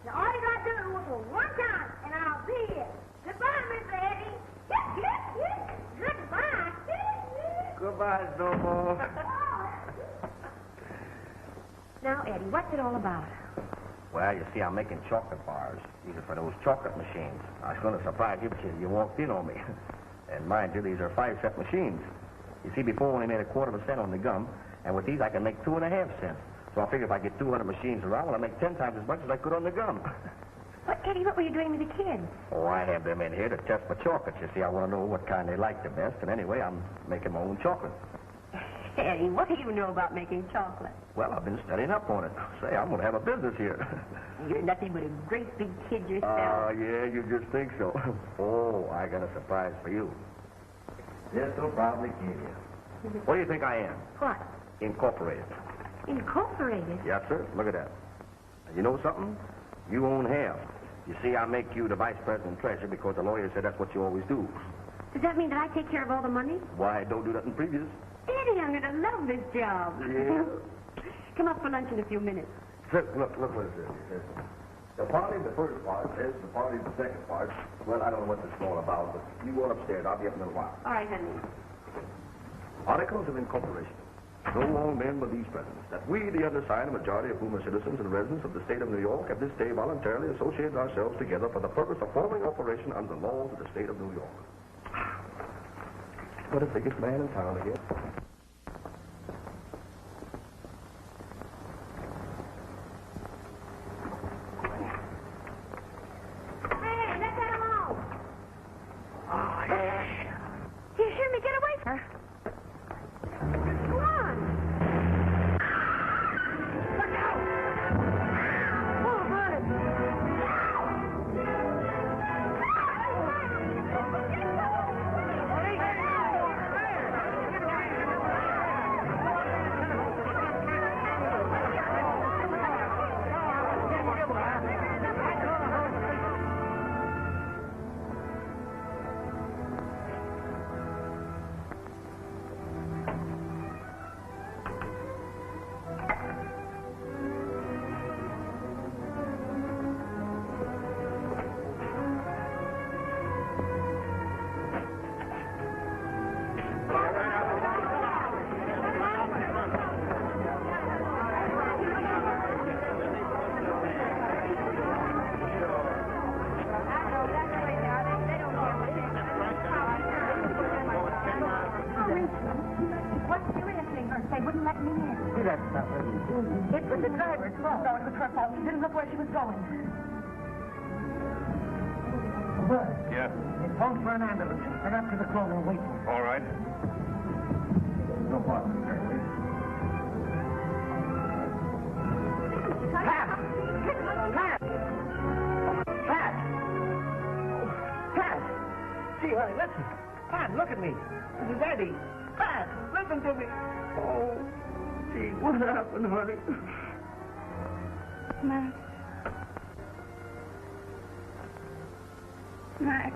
Now, all you got to do is whistle one time, and I'll be here. Goodbye, Mr. Eddie. Goodbye. Goodbye, Snowball. Now, Eddie, what's it all about? Well, you see, I'm making chocolate bars. These are for those chocolate machines. I was going to surprise you, but you walked in on me. And mind you, these are 5-cent machines. You see, before when I made 1/4 cent on the gum, and with these I can make 2.5 cents. So I figure if I get 200 machines around, well, I make 10 times as much as I could on the gum. What, Eddie, what were you doing with the kids? Oh, I have them in here to test for chocolates. You see, I want to know what kind they like the best. And anyway, I'm making my own chocolate. Eddie, what do you know about making chocolate? Well, I've been studying up on it. Say, I'm going to have a business here. You're nothing but a great big kid yourself. Oh, yeah, you just think so. Oh, I got a surprise for you. Yes, no problem, kid. What do you think I am? What? Incorporated. Incorporated? Yes, sir. Look at that. And you know something? You own half. You see, I make you the vice president treasurer because the lawyer said that's what you always do. Does that mean that I take care of all the money? Why, don't do that in previous. Eddie, I'm going to love this job. Yeah. Come up for lunch in a few minutes. Look what it says. It says, the party, the first part, says the party, the second part. Well, I don't know what this is all about, but you go upstairs. I'll be up in a little while. All right, honey. Articles of incorporation. No all men but these presidents, that we, the undersigned, a majority of whom are citizens and residents of the state of New York, have this day voluntarily associated ourselves together for the purpose of forming operation under the laws of the state of New York. What the biggest man in town again. Hey, let that alone. Ah, You hear me? Get away from her. Go on. Look out! Oh, good. What's the reasoning her? They wouldn't let me in. That's nothing. It was the driver's fault. No, it was her fault. She didn't look where she was going. Bud, Yeah, phone for an ambulance. Head up to the club and wait for me. all right. No problem, Shirley. Pat! Pat! Pat! Pat! Gee, honey, listen. Pat, look at me. This is Eddie. Pat, listen to me. Oh, gee, what happened, honey? Max. Max.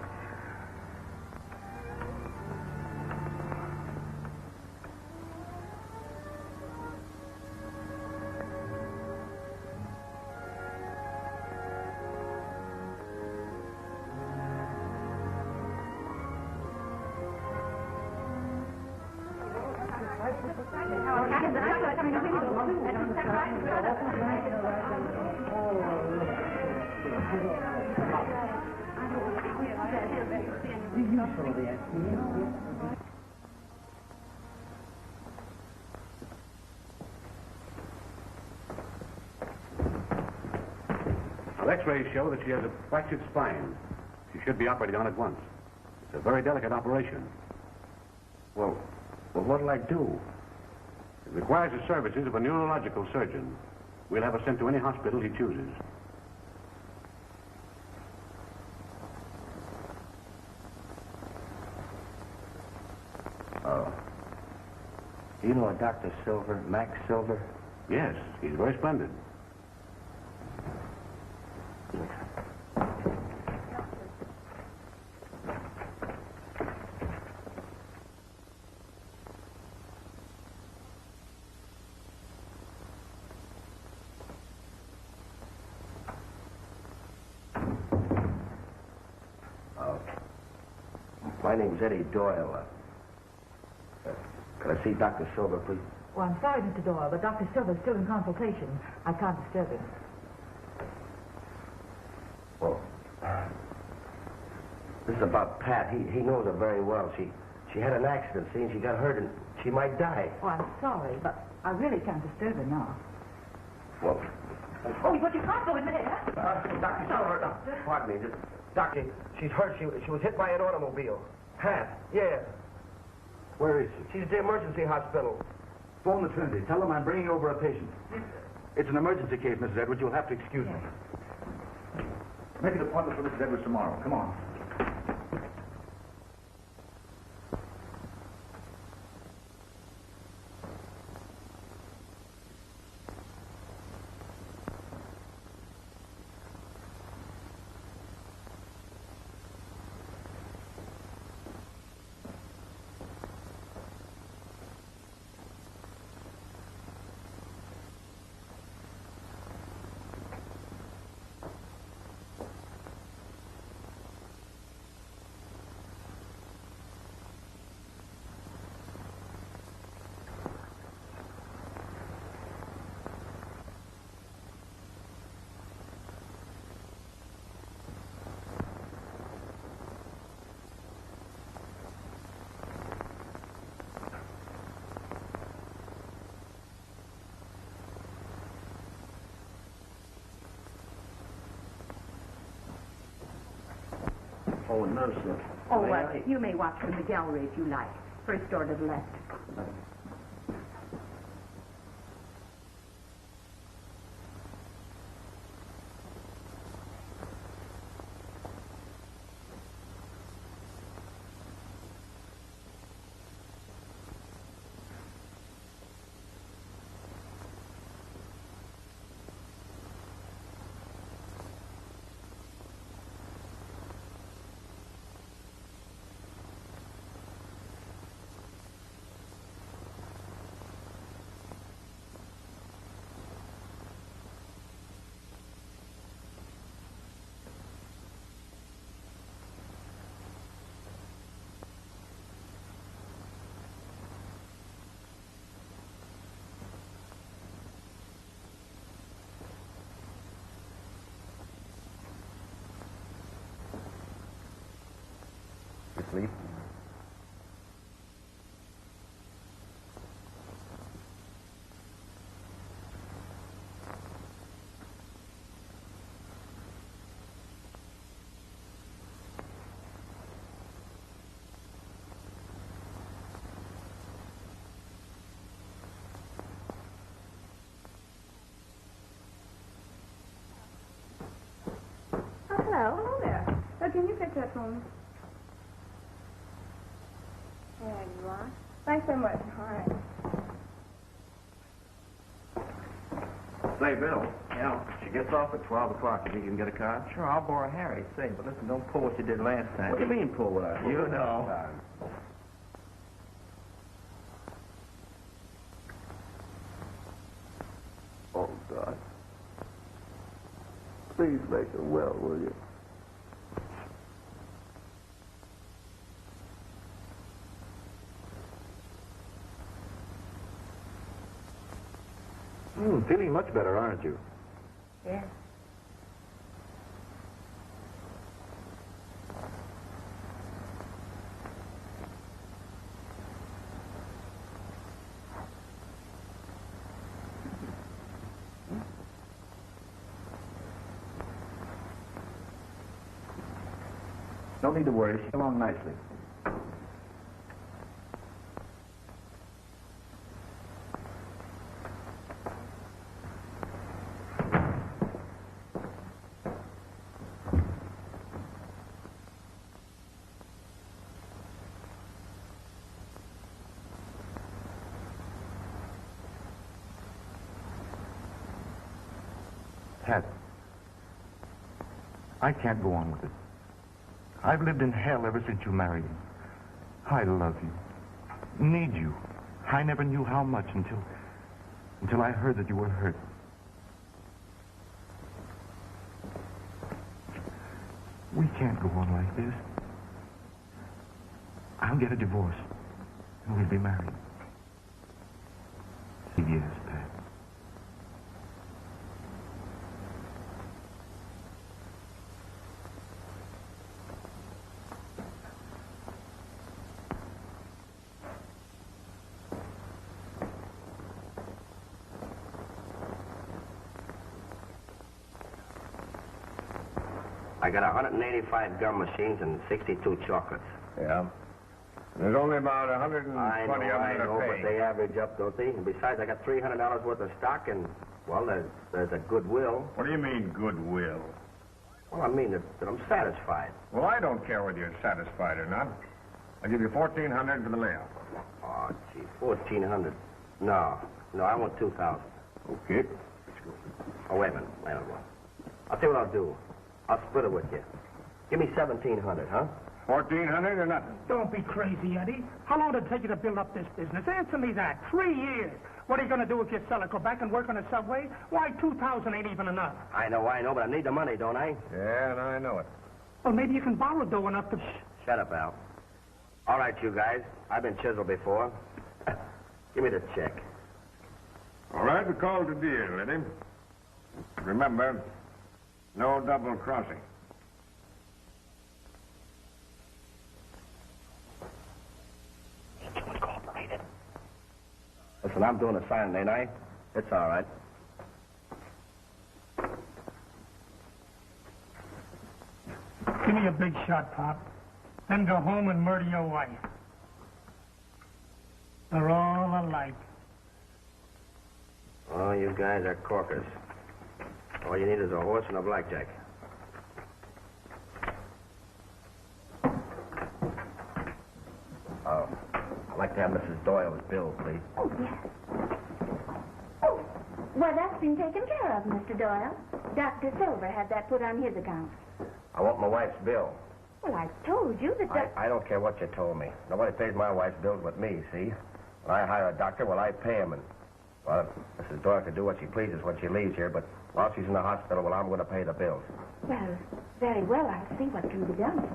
Well, X-rays show that she has a fractured spine. She should be operated on at once. It's a very delicate operation. Well, what'll I do? It requires the services of a neurological surgeon. We'll have her sent to any hospital he chooses. Oh. Do you know a Dr. Silver, Max Silver? Yes, he's very splendid. My name's Eddie Doyle. Can I see Dr. Silver, please? Well, I'm sorry, Mr. Doyle, but Dr. Silver's still in consultation. I can't disturb him. Well, this is about Pat. He knows her very well. She had an accident, see, and she got hurt, and she might die. Oh, I'm sorry, but I really can't disturb her now. Well, Oh, but you can't go in there. Dr. Silver, pardon me. Doctor, she's hurt. She was hit by an automobile. Pat, yeah. Where is she? She's at the emergency hospital. Phone the Trinity. Tell them I'm bringing over a patient. It's an emergency case, Mrs. Edwards. You'll have to excuse me. Make an appointment for Mrs. Edwards tomorrow. Come on. Oh, nurse. Oh, you may watch from the gallery if you like. First door to the left. Sleep. Hello. Hello there. So can you fix that for me? There you are. Thanks so much. All right. Say, Bill. Yeah. She gets off at 12 o'clock. If you can get a car? Sure, I'll borrow Harry. Say, but listen, don't pull what you did last time. What do you mean, pull what I pulled? You know. Oh, God. Please make her well, will you? Feeling much better, aren't you? Yes. Don't need to worry. She's along nicely. Pat, I can't go on with it. I've lived in hell ever since you married me. I love you. Need you. I never knew how much until I heard that you were hurt. We can't go on like this. I'll get a divorce, and we'll be married. Yes, Pat. I got 185 gum machines and 62 chocolates. Yeah. There's only about 120 I of them know, to but pay. they average up, don't they? And besides, I got $300 worth of stock, and, well, there's a goodwill. What do you mean, goodwill? Well, I mean that I'm satisfied. Well, I don't care whether you're satisfied or not. I'll give you $1,400 for the layoff. Oh, gee, 1,400. No, I want 2,000. Okay. Oh, wait a minute. I'll tell you what I'll do. I'll split it with you. Give me 1,700, huh? 1,400 or nothing. Don't be crazy, Eddie. How long did it take you to build up this business? Answer me that. 3 years. What are you going to do if you sell it? Go back and work on a subway? Why, 2,000 ain't even enough. I know, but I need the money, don't I? Yeah, and I know it. Well, maybe you can borrow dough enough to... Shut up, Al. All right, you guys. I've been chiseled before. Give me the check. All right, we called a deal, Eddie. Remember, no double crossing. Incorporated. Listen, I'm doing the signing, ain't I? It's all right. Give me a big shot, Pop. Then go home and murder your wife. They're all alike. Oh, you guys are corkers. All you need is a horse and a blackjack. Oh, I'd like to have Mrs. Doyle's bill, please. Oh, yes. Oh, well, that's been taken care of, Mr. Doyle. Dr. Silver had that put on his account. I want my wife's bill. Well, I told you that... I don't care what you told me. Nobody pays my wife's bills but me, see? When I hire a doctor, well, I pay him, and... Well, Mrs. Doyle can do what she pleases when she leaves here, but while she's in the hospital, well, I'm going to pay the bills. Well, very well. I'll see what can be done.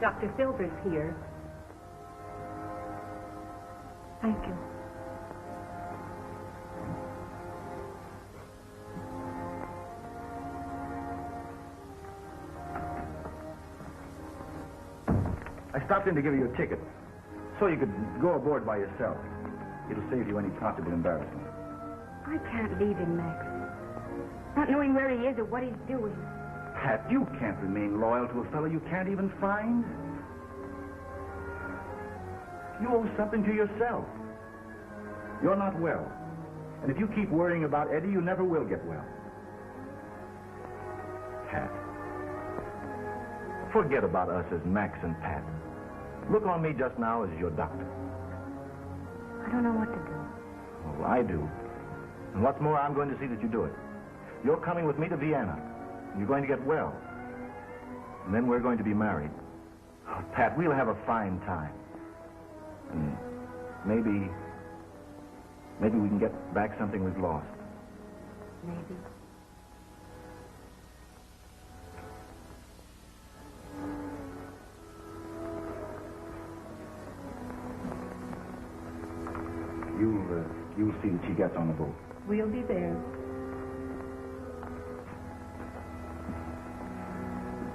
Dr. Silver's here. Thank you. I stopped in to give you a ticket, so you could go aboard by yourself. It'll save you any possible embarrassment. I can't leave him, Max. Not knowing where he is or what he's doing. Pat, you can't remain loyal to a fellow you can't even find. You owe something to yourself. You're not well. And if you keep worrying about Eddie, you never will get well. Pat. Forget about us as Max and Pat. Look on me just now as your doctor. I don't know what to do. Well, I do. And what's more, I'm going to see that you do it. You're coming with me to Vienna. You're going to get well. And then we're going to be married. Oh, Pat, we'll have a fine time. And maybe we can get back something we've lost. Maybe. You'll see that she gets on the boat. We'll be there.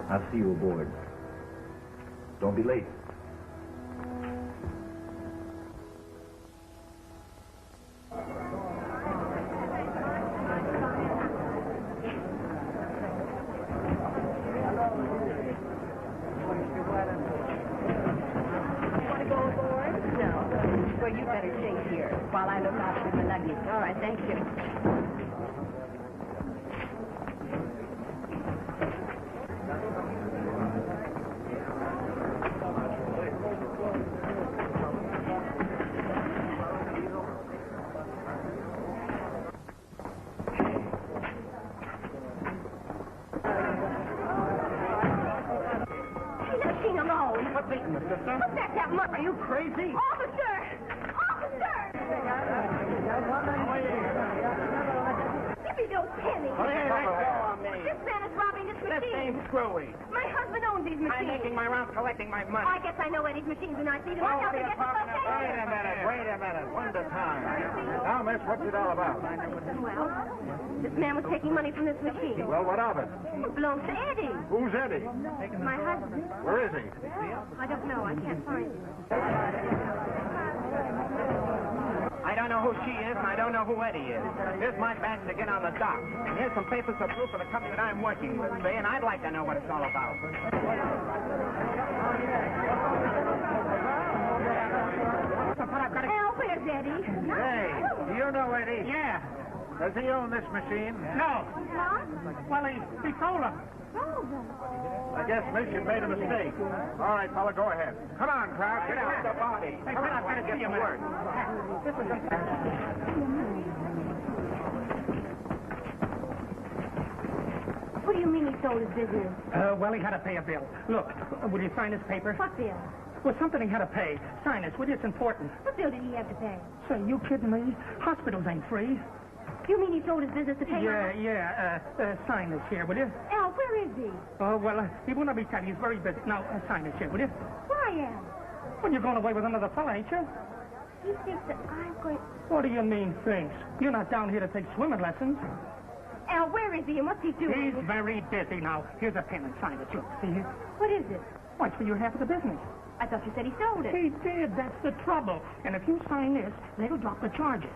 I'll see you aboard. Don't be late. While I look out for the luggage. All right, thank you. She's not seen alone. What's eating the sister? What's that mother? Are you crazy? Officer! Officer! Give me those pennies. Hey, let go of me. This man is robbing this This machine. ain't screwy. My husband owns these I'm machines. making my rounds collecting my money. I guess I know Eddie's machines and I see them. Oh, I what help are him you get the talking about? Wait a minute. One at a time. Now, miss, what's it all about? Well, this man was taking money from this machine. Well, what of it? It belongs to Eddie. Who's Eddie? My husband. Where is he? I don't know. I can't find him. I don't know who she is, and I don't know who Eddie is. Here's my badge to get on the dock. And here's some papers of proof of the company that I'm working with, see? And I'd like to know what it's all about. Al, where's Eddie? Hey, do you know Eddie? Yeah. Does he own this machine? No. What? Well, he told him. I guess Miss, you made a mistake. All right, fella, go ahead. Come on, crowd, get out. The body. Hey, Come on, Pat, I've got to get to work. What do you mean he sold his business? Well, he had to pay a bill. Look, will you sign this paper? What bill? Well, something he had to pay. Sign this, will you? It's important. What bill did he have to pay? Say, you kidding me? Hospitals ain't free. You mean he sold his business to pay Sign this here, will you? Al, where is he? Oh, well, he won't be telling you. He's very busy. Now, sign this here, will you? Why, Al? Well, you're going away with another fella, ain't you? He thinks that I'm going... What do you mean, thinks? You're not down here to take swimming lessons. Al, where is he and what's he doing? He's very busy now. Here's a pen and sign it. Look, see here? What is it? Why, it's for your half of the business. I thought you said he sold it. He did. That's the trouble. And if you sign this, they'll drop the charges.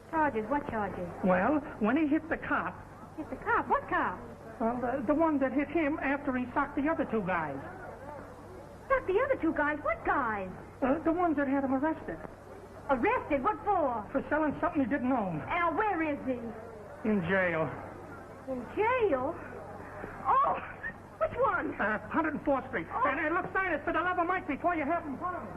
Charges? What charges? Well, when he hit the cop... Hit the cop? What cop? Well, the one that hit him after he socked the other two guys. Not the other two guys. What guys? The ones that had him arrested. Arrested? What for? For selling something he didn't own. Al, where is he? In jail. In jail? Oh, which one? 104th Street. Oh. And look, sign it for the love of Mike before you have him hung.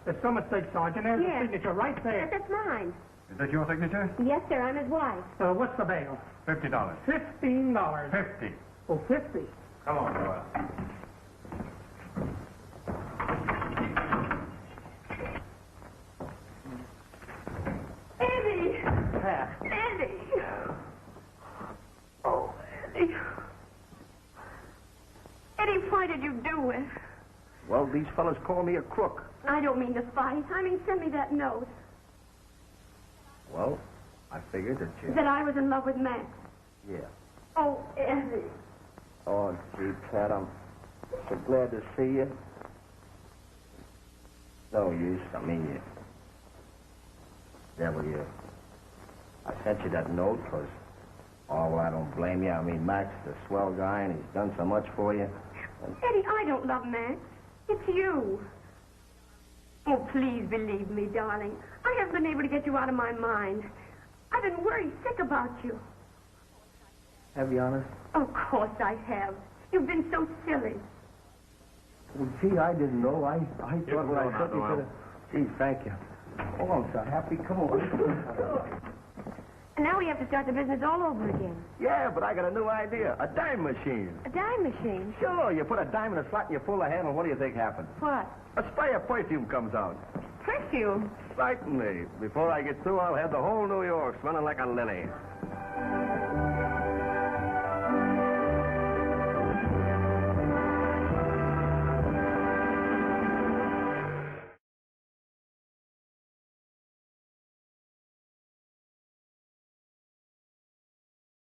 There's some mistake, Sergeant. There's Yes. the signature right there. That's mine. Is that your signature? Yes, sir. I'm his wife. What's the bail? $50. $15. 50. Oh, 50. Come on, Doyle. Eddie! Eddie! Oh, Eddie. Eddie, why did you do it? Well, these fellas call me a crook. I don't mean to fight. I mean, send me that note. Well, I figured that you... That I was in love with Max. Yeah. Oh, Eddie. Oh, gee, Pat, I'm so glad to see you. No use. I mean, you... Devil, you... I sent you that note because... Oh, well, I don't blame you. I mean, Max is a swell guy, and he's done so much for you. And... Eddie, I don't love Max. It's you. Oh, please believe me, darling. I haven't been able to get you out of my mind. I've been worried sick about you. Have you, honest? Of course I have. You've been so silly. Well, gee, I didn't know. I thought when I said you could have... Gee, thank you. Oh, I'm so happy. Come on. And now we have to start the business all over again. Yeah, but I got a new idea. A dime machine. A dime machine? Sure, you put a dime in a slot and you pull the handle. What do you think happens? What? A spray of perfume comes out. Perfume? Certainly. Before I get through, I'll have the whole New York smelling like a lily.